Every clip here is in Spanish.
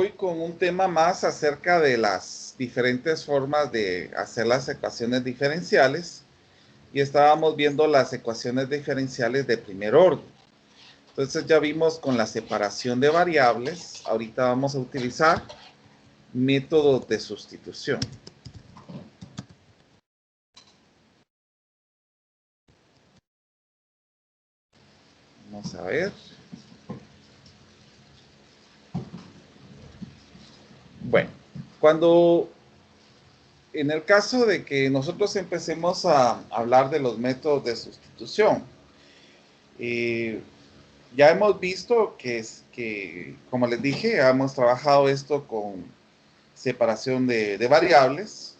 hoy con un tema más acerca de las diferentes formas de hacer las ecuaciones diferenciales y estábamos viendo las ecuaciones diferenciales de primer orden. Entonces ya vimos con la separación de variables, ahorita vamos a utilizar métodos de sustitución. Vamos a ver. Bueno, cuando en el caso de que nosotros empecemos a hablar de los métodos de sustitución, ya hemos visto que, como les dije, hemos trabajado esto con separación de variables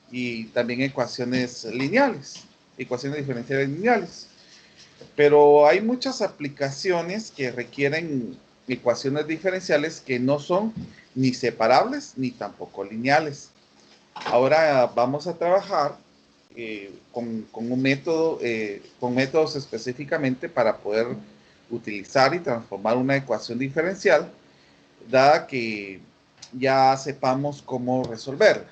y también ecuaciones lineales, ecuaciones diferenciales lineales. Pero hay muchas aplicaciones que requieren ecuaciones diferenciales que no son ni separables ni tampoco lineales. Ahora vamos a trabajar con un método, con métodos específicamente para poder utilizar y transformar una ecuación diferencial, dada que ya sepamos cómo resolverla.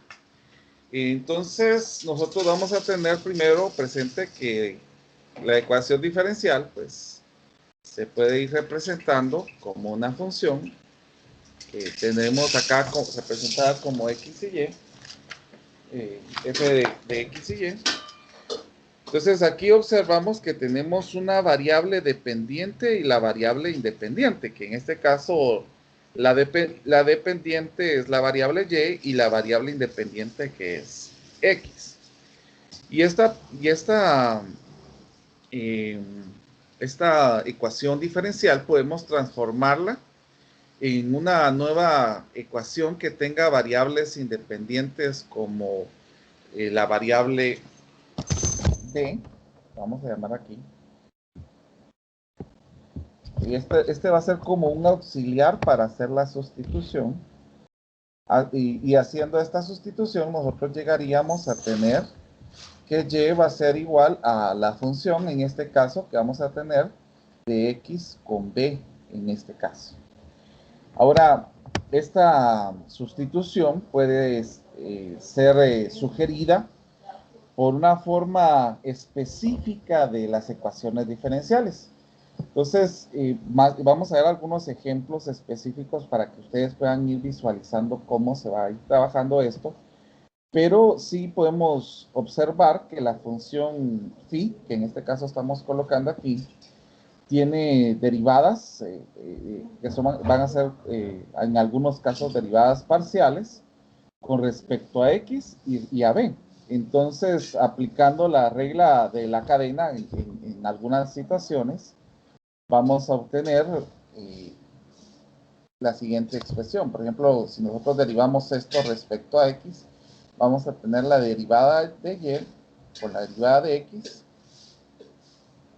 Entonces, nosotros vamos a tener primero presente que la ecuación diferencial, pues, se puede ir representando como una función que tenemos acá representada como x y y, f de x y y. Entonces, aquí observamos que tenemos una variable dependiente y la variable independiente, que en este caso la dependiente es la variable y la variable independiente que es x. Y esta ecuación diferencial podemos transformarla en una nueva ecuación que tenga variables independientes como la variable d, vamos a llamar aquí. Y este va a ser como un auxiliar para hacer la sustitución. Y haciendo esta sustitución nosotros llegaríamos a tener que y va a ser igual a la función, en este caso, que vamos a tener de x con b, en este caso. Ahora, esta sustitución puede ser sugerida por una forma específica de las ecuaciones diferenciales. Entonces, vamos a ver algunos ejemplos específicos para que ustedes puedan ir visualizando cómo se va a ir trabajando esto. Pero sí podemos observar que la función phi, que en este caso estamos colocando aquí, tiene derivadas que van a ser en algunos casos derivadas parciales con respecto a x y a b. Entonces, aplicando la regla de la cadena en algunas situaciones, vamos a obtener la siguiente expresión. Por ejemplo, si nosotros derivamos esto respecto a x, vamos a tener la derivada de y por la derivada de x,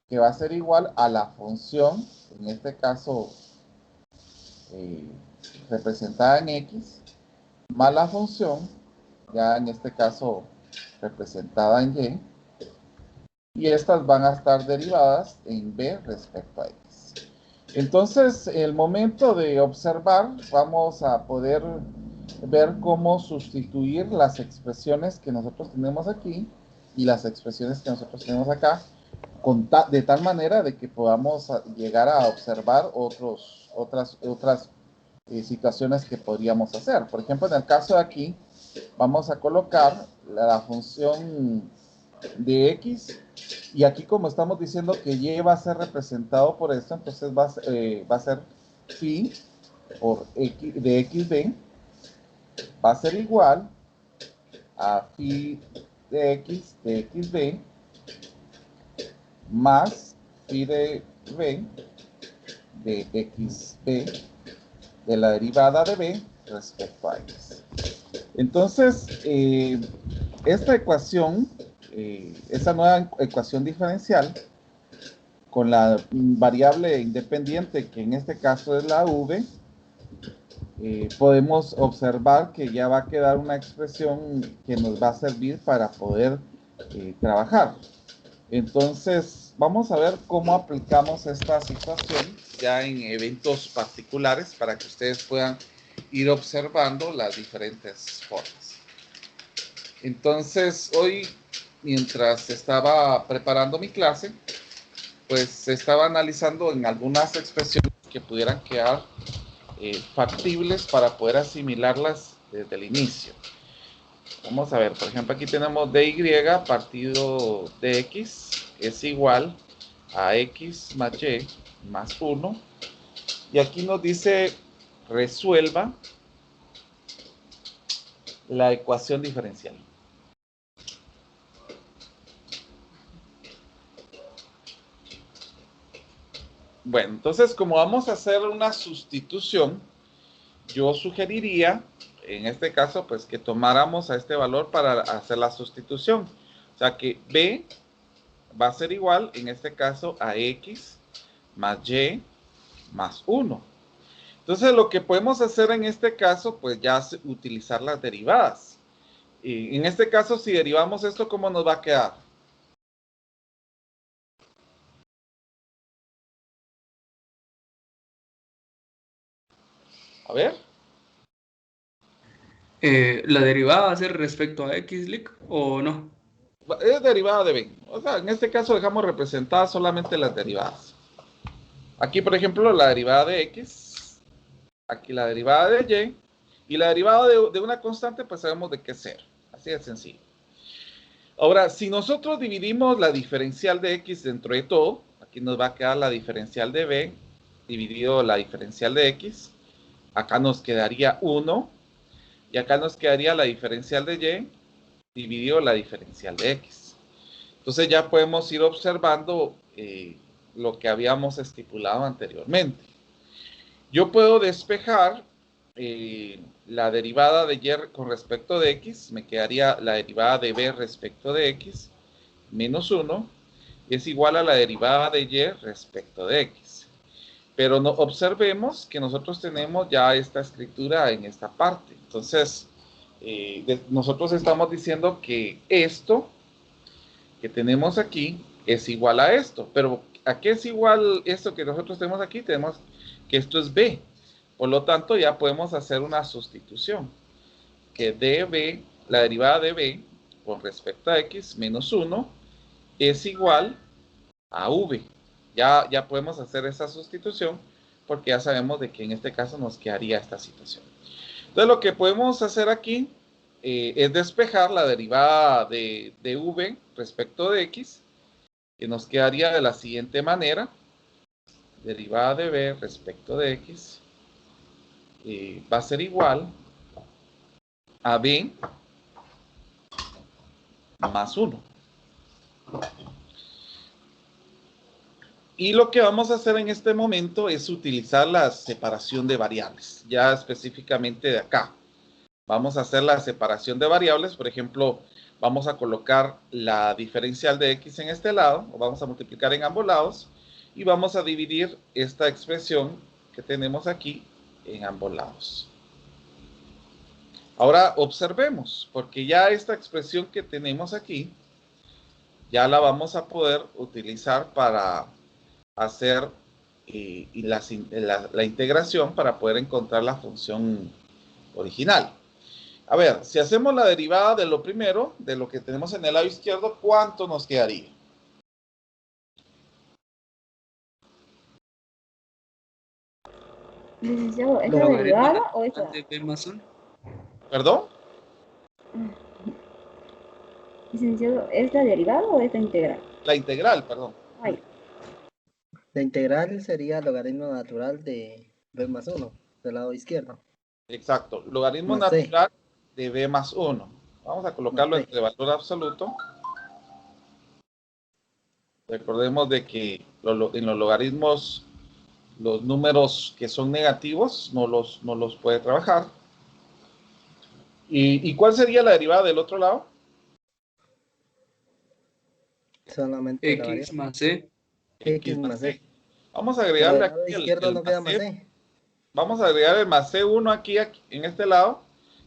que va a ser igual a la función, en este caso representada en x, más la función, ya en este caso representada en y estas van a estar derivadas en b respecto a x. Entonces, en el momento de observar, vamos a poder ver cómo sustituir las expresiones que nosotros tenemos aquí y las expresiones que nosotros tenemos acá, de tal manera de que podamos llegar a observar otras situaciones que podríamos hacer. Por ejemplo, en el caso de aquí, vamos a colocar la función de x, y aquí como estamos diciendo que y va a ser representado por esto, entonces va a ser phi por x, de xb, va a ser igual a phi de xb más phi de b de xb de la derivada de b respecto a x. Entonces, esta ecuación, esa nueva ecuación diferencial, con la variable independiente, que en este caso es la v, podemos observar que ya va a quedar una expresión que nos va a servir para poder trabajar. Entonces, vamos a ver cómo aplicamos esta situación ya en eventos particulares para que ustedes puedan ir observando las diferentes formas. Entonces, hoy, mientras estaba preparando mi clase, pues estaba analizando en algunas expresiones que pudieran quedar factibles para poder asimilarlas desde el inicio. Vamos a ver, por ejemplo, aquí tenemos dy partido de x es igual a x más y más 1. Y aquí nos dice resuelva la ecuación diferencial. Bueno, entonces como vamos a hacer una sustitución, yo sugeriría, en este caso, pues que tomáramos a este valor para hacer la sustitución. O sea que b va a ser igual, en este caso, a x más y más 1. Entonces lo que podemos hacer en este caso, pues ya es utilizar las derivadas. Y en este caso, si derivamos esto, ¿cómo nos va a quedar? A ver. ¿La derivada va a ser respecto a x, Lick, o no? Es derivada de b. O sea, en este caso dejamos representadas solamente las derivadas. Aquí, por ejemplo, la derivada de x. Aquí la derivada de y. Y la derivada de una constante, pues sabemos de qué es 0. Así de sencillo. Ahora, si nosotros dividimos la diferencial de x dentro de todo, aquí nos va a quedar la diferencial de b dividido la diferencial de x. Acá nos quedaría 1. Y acá nos quedaría la diferencial de y dividido la diferencial de x. Entonces ya podemos ir observando lo que habíamos estipulado anteriormente. Yo puedo despejar la derivada de y con respecto de x, me quedaría la derivada de b respecto de x, menos 1, y es igual a la derivada de y respecto de x. Pero no, observemos que nosotros tenemos ya esta escritura en esta parte. Entonces, nosotros estamos diciendo que esto que tenemos aquí es igual a esto. Pero ¿a qué es igual esto que nosotros tenemos aquí? Tenemos que esto es b. Por lo tanto, ya podemos hacer una sustitución. Que db, la derivada de b con respecto a x menos 1 es igual a v. Ya podemos hacer esa sustitución porque ya sabemos de que en este caso nos quedaría esta situación. Entonces lo que podemos hacer aquí es despejar la derivada de v respecto de x, que nos quedaría de la siguiente manera. Derivada de v respecto de x va a ser igual a b más 1. Y lo que vamos a hacer en este momento es utilizar la separación de variables, ya específicamente de acá. Vamos a hacer la separación de variables, por ejemplo, vamos a colocar la diferencial de x en este lado, o vamos a multiplicar en ambos lados, y vamos a dividir esta expresión que tenemos aquí en ambos lados. Ahora observemos, porque ya esta expresión que tenemos aquí, ya la vamos a poder utilizar para hacer la integración para poder encontrar la función original. A ver, si hacemos la derivada de lo primero, de lo que tenemos en el lado izquierdo, ¿cuánto nos quedaría? Licenciado, ¿es la derivada o es la? De b más 1. ¿Perdón? Licenciado, ¿es la derivada o es la integral? La integral, perdón. Ay, La integral sería logaritmo natural de b más 1, del lado izquierdo. Exacto. Logaritmo Más c. natural de b más 1. Vamos a colocarlo Más c. entre valor absoluto. Recordemos de que en los logaritmos, los números que son negativos no los puede trabajar. ¿Y cuál sería la derivada del otro lado? Solamente la X variable. más c. X más c. Vamos a agregarle Del lado aquí izquierdo el no queda más más c. c. Vamos a agregar el más C1 aquí en este lado.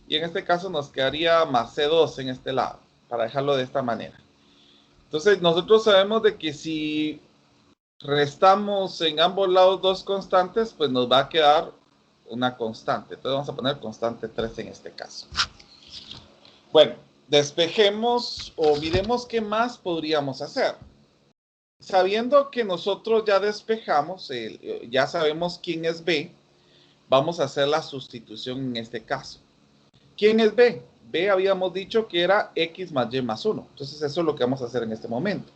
Y en este caso nos quedaría más C2 en este lado. Para dejarlo de esta manera. Entonces nosotros sabemos de que si restamos en ambos lados dos constantes, pues nos va a quedar una constante. Entonces vamos a poner constante 3 en este caso. Bueno, despejemos o miremos qué más podríamos hacer. Sabiendo que nosotros ya despejamos, ya sabemos quién es B, vamos a hacer la sustitución en este caso. ¿Quién es B? B habíamos dicho que era X más Y más 1. Entonces eso es lo que vamos a hacer en este momento.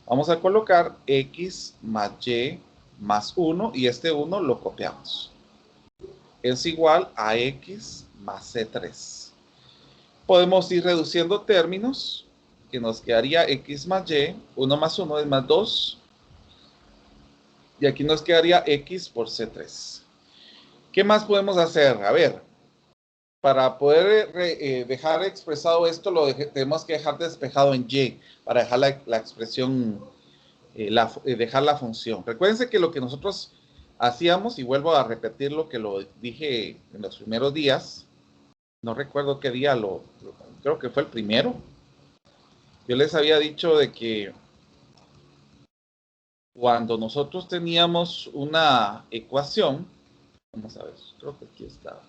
Vamos a colocar X más Y más 1 y este 1 lo copiamos. Es igual a X más C3. Podemos ir reduciendo términos, que nos quedaría X más Y, 1 más 1 es más 2, y aquí nos quedaría X por C3. ¿Qué más podemos hacer? A ver, para poder dejar expresado esto, tenemos que dejar despejado en Y, para dejar la expresión, dejar la función. Recuérdense que lo que nosotros hacíamos, y vuelvo a repetir lo que lo dije en los primeros días, no recuerdo qué día, creo que fue el primero. Yo les había dicho de que cuando nosotros teníamos una ecuación, vamos a ver, creo que aquí estaba.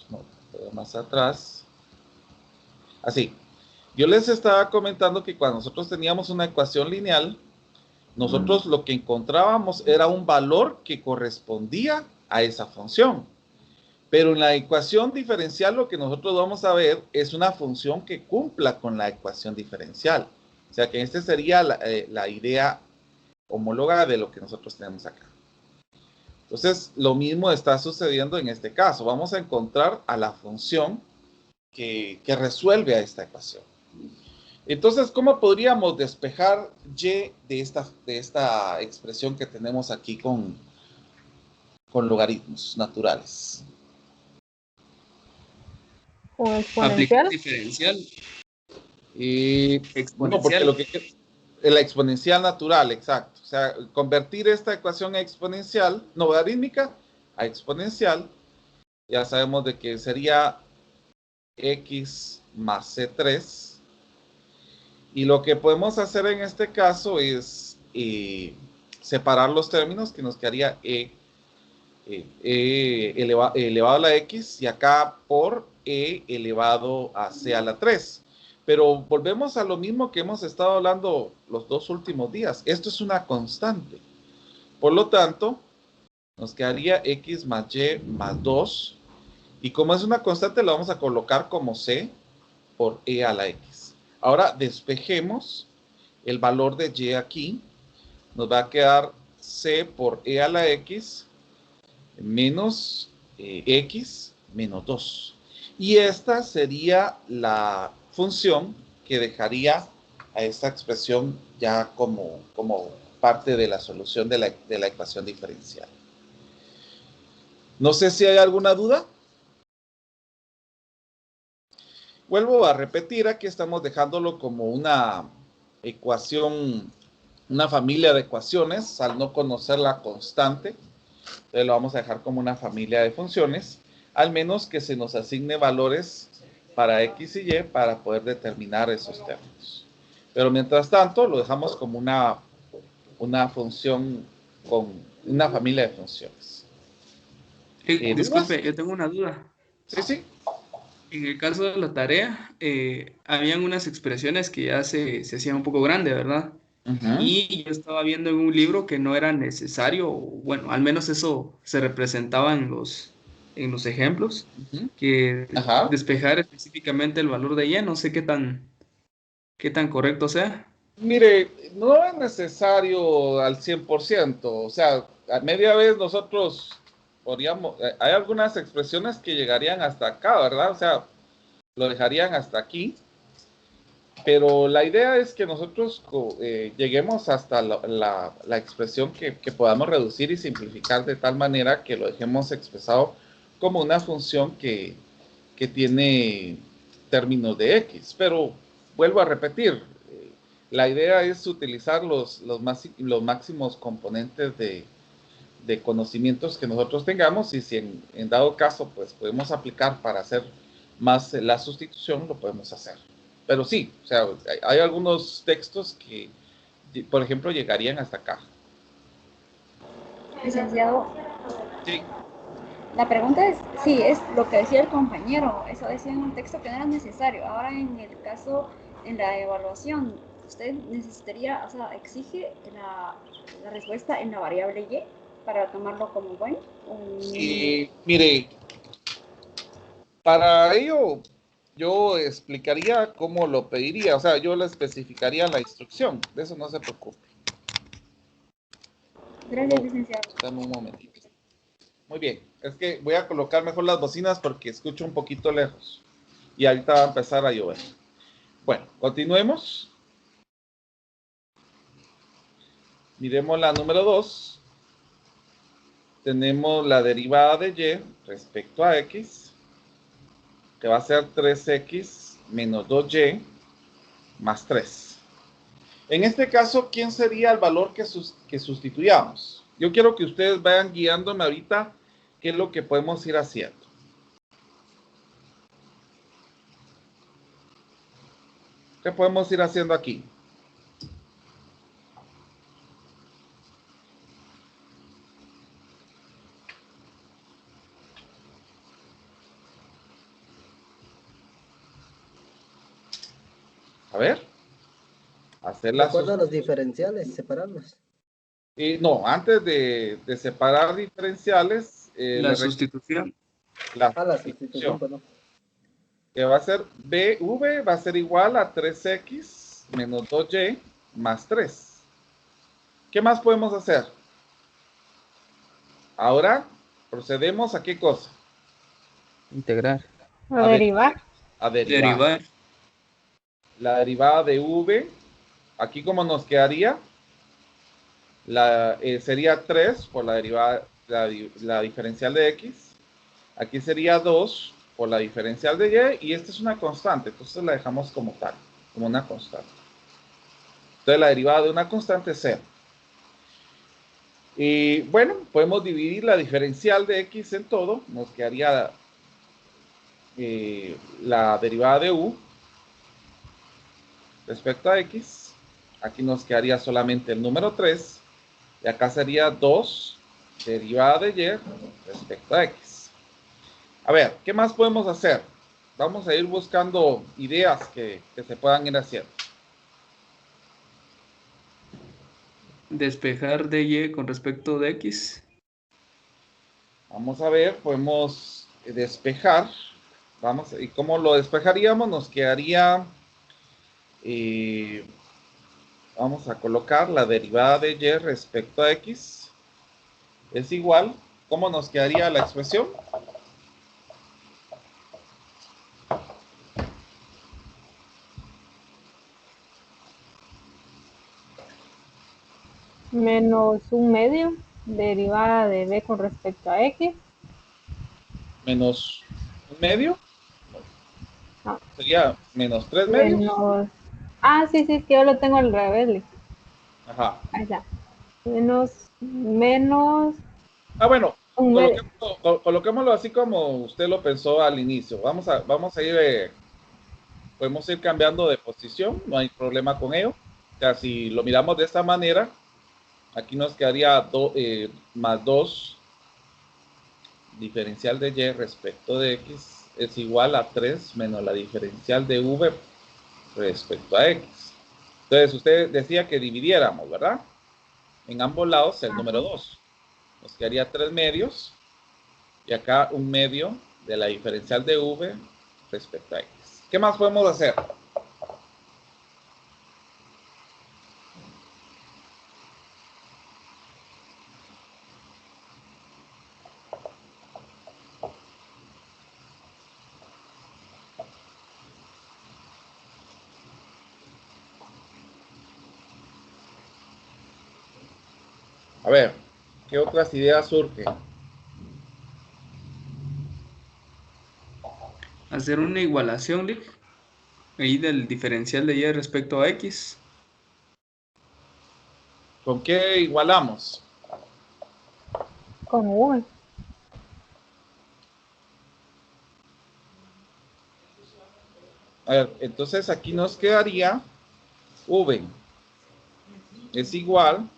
No, más atrás. Así. Yo les estaba comentando que cuando nosotros teníamos una ecuación lineal, nosotros lo que encontrábamos era un valor que correspondía a esa función. Pero en la ecuación diferencial lo que nosotros vamos a ver es una función que cumpla con la ecuación diferencial. O sea que esta sería la idea homóloga de lo que nosotros tenemos acá. Entonces, lo mismo está sucediendo en este caso. Vamos a encontrar a la función que resuelve a esta ecuación. Entonces, ¿cómo podríamos despejar Y de esta expresión que tenemos aquí con logaritmos naturales? ¿O Aplicar exponencial? diferencial, No, porque exponencial. la exponencial natural, exacto. O sea, convertir esta ecuación exponencial, no logarítmica, a exponencial, ya sabemos de que sería X más C3. Y lo que podemos hacer en este caso es separar los términos, que nos quedaría elevado a la X y acá por E elevado a C a la 3. Pero volvemos a lo mismo que hemos estado hablando los dos últimos días. Esto es una constante. Por lo tanto, nos quedaría X más Y más 2. Y como es una constante, la vamos a colocar como C por E a la X. Ahora despejemos el valor de Y aquí. Nos va a quedar C por E a la X menos X menos 2. Y esta sería la función que dejaría a esta expresión ya como parte de la solución de la ecuación diferencial. No sé si hay alguna duda. Vuelvo a repetir, aquí estamos dejándolo como una ecuación, una familia de ecuaciones, al no conocer la constante. Entonces lo vamos a dejar como una familia de funciones, al menos que se nos asigne valores para X y Y para poder determinar esos términos. Pero mientras tanto, lo dejamos como una función con una familia de funciones. Disculpe, yo tengo una duda. Sí, sí. En el caso de la tarea, habían unas expresiones que ya se hacían un poco grandes, ¿verdad? Y yo estaba viendo en un libro que no era necesario, bueno, al menos eso se representaba en los ejemplos, que despejar específicamente el valor de Y, no sé qué tan correcto sea. Mire, no es necesario al 100%, o sea, a media vez nosotros podríamos, hay algunas expresiones que llegarían hasta acá, ¿verdad? O sea, lo dejarían hasta aquí, pero la idea es que nosotros lleguemos hasta la expresión que podamos reducir y simplificar de tal manera que lo dejemos expresado como una función que tiene términos de X, pero vuelvo a repetir, la idea es utilizar los máximos componentes de conocimientos que nosotros tengamos y si en dado caso pues podemos aplicar para hacer más la sustitución, lo podemos hacer. Pero sí, o sea, hay algunos textos que, por ejemplo, llegarían hasta acá. Licenciado, Sí. la pregunta es, sí, es lo que decía el compañero, eso decía en un texto que no era necesario. Ahora en el caso, en la evaluación, usted necesitaría, o sea, exige la respuesta en la variable y para tomarlo como bueno. Mire, para ello yo explicaría cómo lo pediría, o sea, yo le especificaría la instrucción, de eso no se preocupe. Gracias, licenciado. Dame un momentito. Muy bien, es que voy a colocar mejor las bocinas porque escucho un poquito lejos y ahorita va a empezar a llover. Bueno, continuemos. Miremos la número 2. Tenemos la derivada de y respecto a x, que va a ser 3x menos 2y más 3. En este caso, ¿quién sería el valor que sustituyamos? Yo quiero que ustedes vayan guiándome ahorita qué es lo que podemos ir haciendo. ¿Qué podemos ir haciendo aquí? A ver. Hacer De acuerdo a los diferenciales, separarlos. No, antes de separar diferenciales, La sustitución. La sustitución, perdón. Que va a ser BV va a ser igual a 3x menos 2y más 3. ¿Qué más podemos hacer? Ahora procedemos a qué cosa? Integrar. A derivar. A derivar. La derivada de v, aquí como nos quedaría, sería 3 por la derivada, la diferencial de x. Aquí sería 2 por la diferencial de y esta es una constante, entonces la dejamos como tal, como una constante. Entonces la derivada de una constante es 0. Y bueno, podemos dividir la diferencial de x en todo, nos quedaría la derivada de u respecto a x. Aquí nos quedaría solamente el número 3, y acá sería 2 derivada de y respecto a x. A ver, ¿qué más podemos hacer? Vamos a ir buscando ideas que se puedan ir haciendo. Despejar de y con respecto de x. Vamos a ver, podemos despejar. ¿Y cómo lo despejaríamos? Nos quedaría, vamos a colocar la derivada de y respecto a x. Es igual, ¿cómo nos quedaría la expresión? Menos un medio, derivada de b con respecto a x. Menos un medio. No. Sería menos 3 medios. Menos... sí, es que yo lo tengo al revés. Ajá. Ahí está. Menos... Bueno, coloquémoslo así como usted lo pensó al inicio. Vamos a ir, podemos ir cambiando de posición, no hay problema con ello. O sea, si lo miramos de esta manera, aquí nos quedaría más 2 diferencial de y respecto de x es igual a 3 menos la diferencial de v respecto a x. Entonces, usted decía que dividiéramos, ¿verdad? En ambos lados el número 2. Nos quedaría 3 medios y acá un medio de la diferencial de v respecto a x. ¿Qué más podemos hacer? A ver, ¿qué otras ideas surgen? Hacer una igualación, Lick, ahí del diferencial de y respecto a x. ¿Con qué igualamos? Con v. A ver, entonces aquí nos quedaría v es igual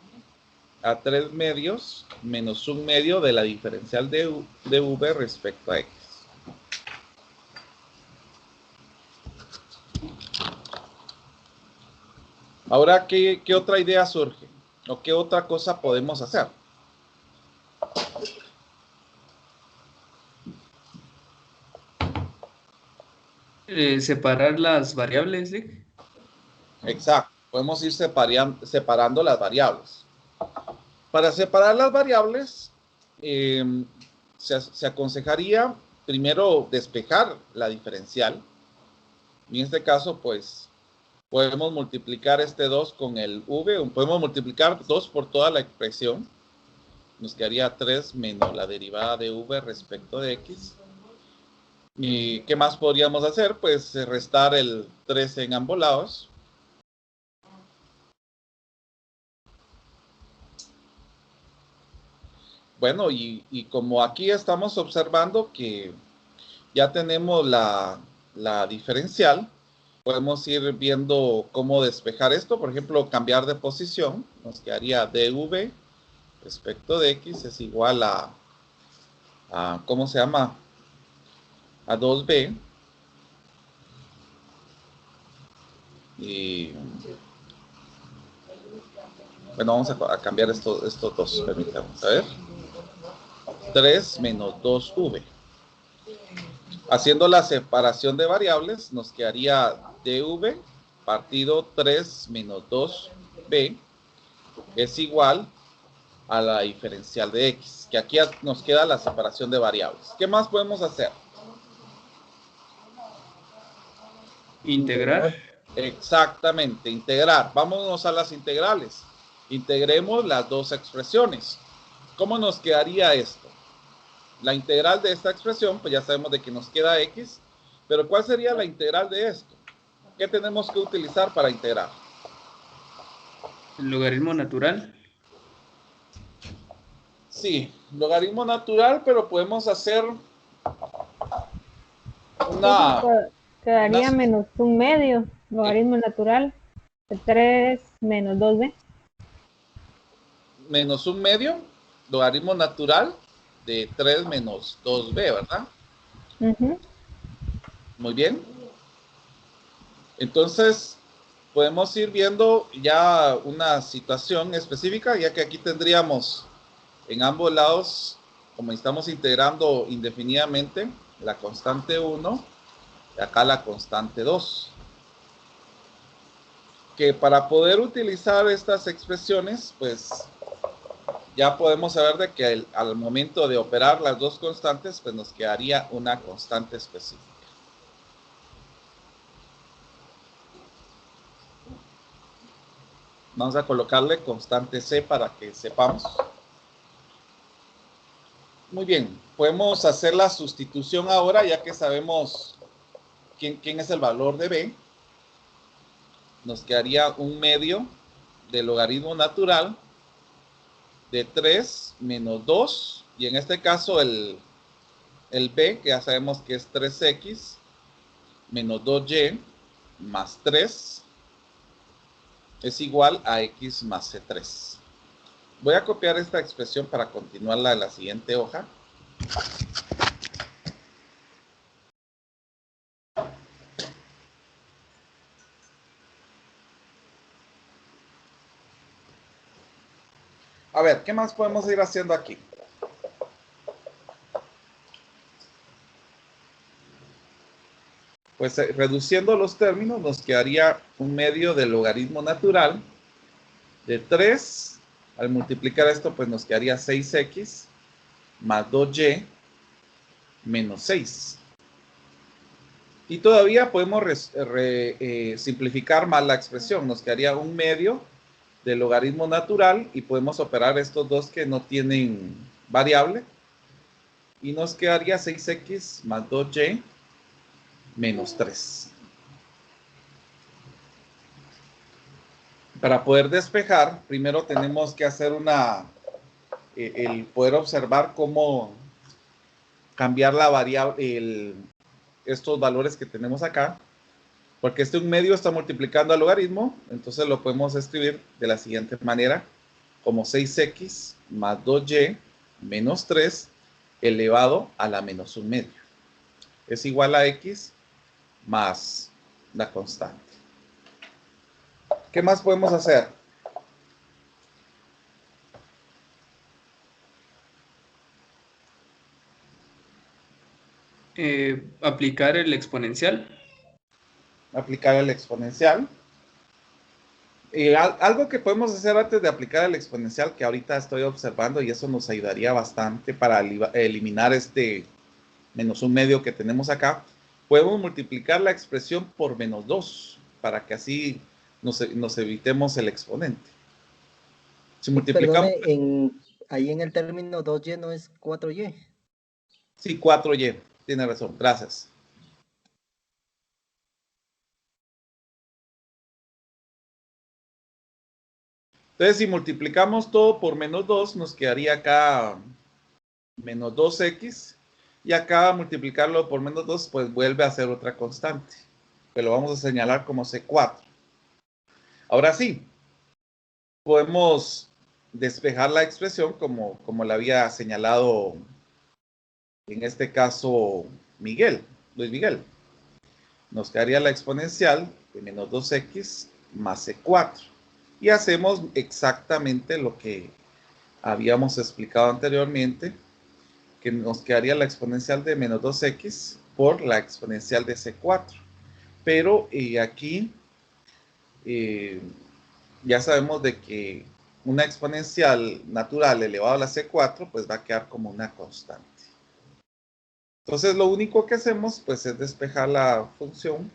a 3 medios menos 1 medio de la diferencial de v respecto a x. Ahora, ¿qué otra idea surge? ¿O qué otra cosa podemos hacer? Separar las variables, ¿sí? Exacto. Podemos ir separando las variables. Para separar las variables, se aconsejaría primero despejar la diferencial. En este caso, pues, podemos multiplicar este 2 con el v. Podemos multiplicar 2 por toda la expresión. Nos quedaría 3 menos la derivada de v respecto de x. ¿Y qué más podríamos hacer? Pues restar el 3 en ambos lados. Bueno, y como aquí estamos observando que ya tenemos la diferencial, podemos ir viendo cómo despejar esto. Por ejemplo, cambiar de posición. Nos quedaría dv respecto de x es igual a ¿cómo se llama? A 2b. Y bueno, vamos a cambiar estos dos. Permítanme, a ver. 3 menos 2v. Haciendo la separación de variables, nos quedaría dv partido 3 menos 2b es igual a la diferencial de x, que aquí nos queda la separación de variables. ¿Qué más podemos hacer? Integrar. Exactamente, integrar. Vámonos a las integrales. Integremos las dos expresiones. ¿Cómo nos quedaría esto? La integral de esta expresión, pues ya sabemos de que nos queda x, pero ¿cuál sería la integral de esto? ¿Qué tenemos que utilizar para integrar? El logaritmo natural. Sí, logaritmo natural, pero podemos hacer una... Quedaría menos 1 medio, logaritmo natural, de 3 menos 2b. Menos 1 medio, logaritmo natural de 3 menos 2b, ¿verdad? Muy bien. Entonces, podemos ir viendo ya una situación específica, ya que aquí tendríamos en ambos lados, como estamos integrando indefinidamente, la constante 1 y acá la constante 2. Que para poder utilizar estas expresiones, pues ya podemos saber de que al momento de operar las dos constantes, pues nos quedaría una constante específica. Vamos a colocarle constante C para que sepamos. Muy bien, podemos hacer la sustitución ahora, ya que sabemos quién es el valor de B. Nos quedaría 1 medio del logaritmo natural de 3 menos 2, y en este caso el b, que ya sabemos que es 3x, menos 2y, más 3, es igual a x más c3. Voy a copiar esta expresión para continuarla en la siguiente hoja. A ver, ¿qué más podemos ir haciendo aquí? Pues reduciendo los términos nos quedaría 1 medio del logaritmo natural de 3. Al multiplicar esto pues nos quedaría 6x más 2y menos 6. Y todavía podemos simplificar más la expresión. Nos quedaría 1 medio del logaritmo natural y podemos operar estos dos que no tienen variable. Y nos quedaría 6x más 2y menos 3. Para poder despejar, primero tenemos que hacer el poder observar cómo cambiar la variable, estos valores que tenemos acá, porque este 1 medio está multiplicando al logaritmo, entonces lo podemos escribir de la siguiente manera. como 6x más 2y menos 3 elevado a la menos 1/2. Es igual a x más la constante. ¿Qué más podemos hacer? Aplicar el exponencial. Aplicar el exponencial. Algo que podemos hacer antes de aplicar el exponencial que ahorita estoy observando, y eso nos ayudaría bastante para eliminar este menos 1/2 que tenemos acá, podemos multiplicar la expresión por menos 2 para que así nos evitemos el exponente. Si multiplicamos... Perdone, ahí en el término 2y no es 4y. Sí, 4y. Tiene razón. Gracias. Entonces, si multiplicamos todo por menos 2, nos quedaría acá menos 2x. Y acá multiplicarlo por menos 2, pues vuelve a ser otra constante. Que lo vamos a señalar como C4. Ahora sí, podemos despejar la expresión como la había señalado en este caso Luis Miguel. Nos quedaría la exponencial de menos 2x más C4. Y hacemos exactamente lo que habíamos explicado anteriormente, que nos quedaría la exponencial de menos 2x por la exponencial de C4. Pero aquí ya sabemos de que una exponencial natural elevado a la C4 pues va a quedar como una constante. Entonces lo único que hacemos pues es despejar la función,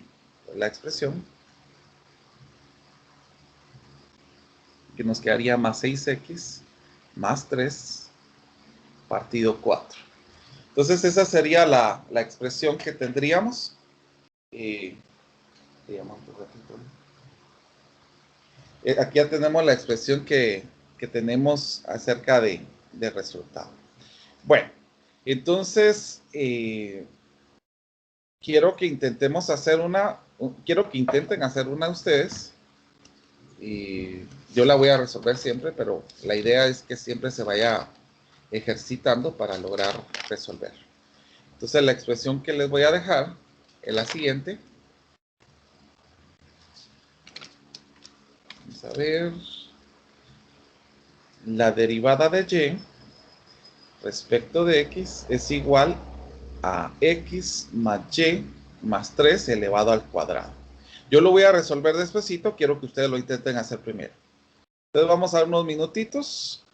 la expresión, que nos quedaría más 6x más 3 partido 4. Entonces esa sería la expresión que tendríamos. Aquí ya tenemos la expresión que tenemos acerca del resultado. Bueno, entonces quiero que intenten hacer una ustedes. Yo la voy a resolver siempre, pero la idea es que siempre se vaya ejercitando para lograr resolver. Entonces la expresión que les voy a dejar es la siguiente. Vamos a ver. La derivada de y respecto de x es igual a x más y más 3 elevado al cuadrado. Yo lo voy a resolver despacito, quiero que ustedes lo intenten hacer primero. Entonces vamos a dar unos minutitos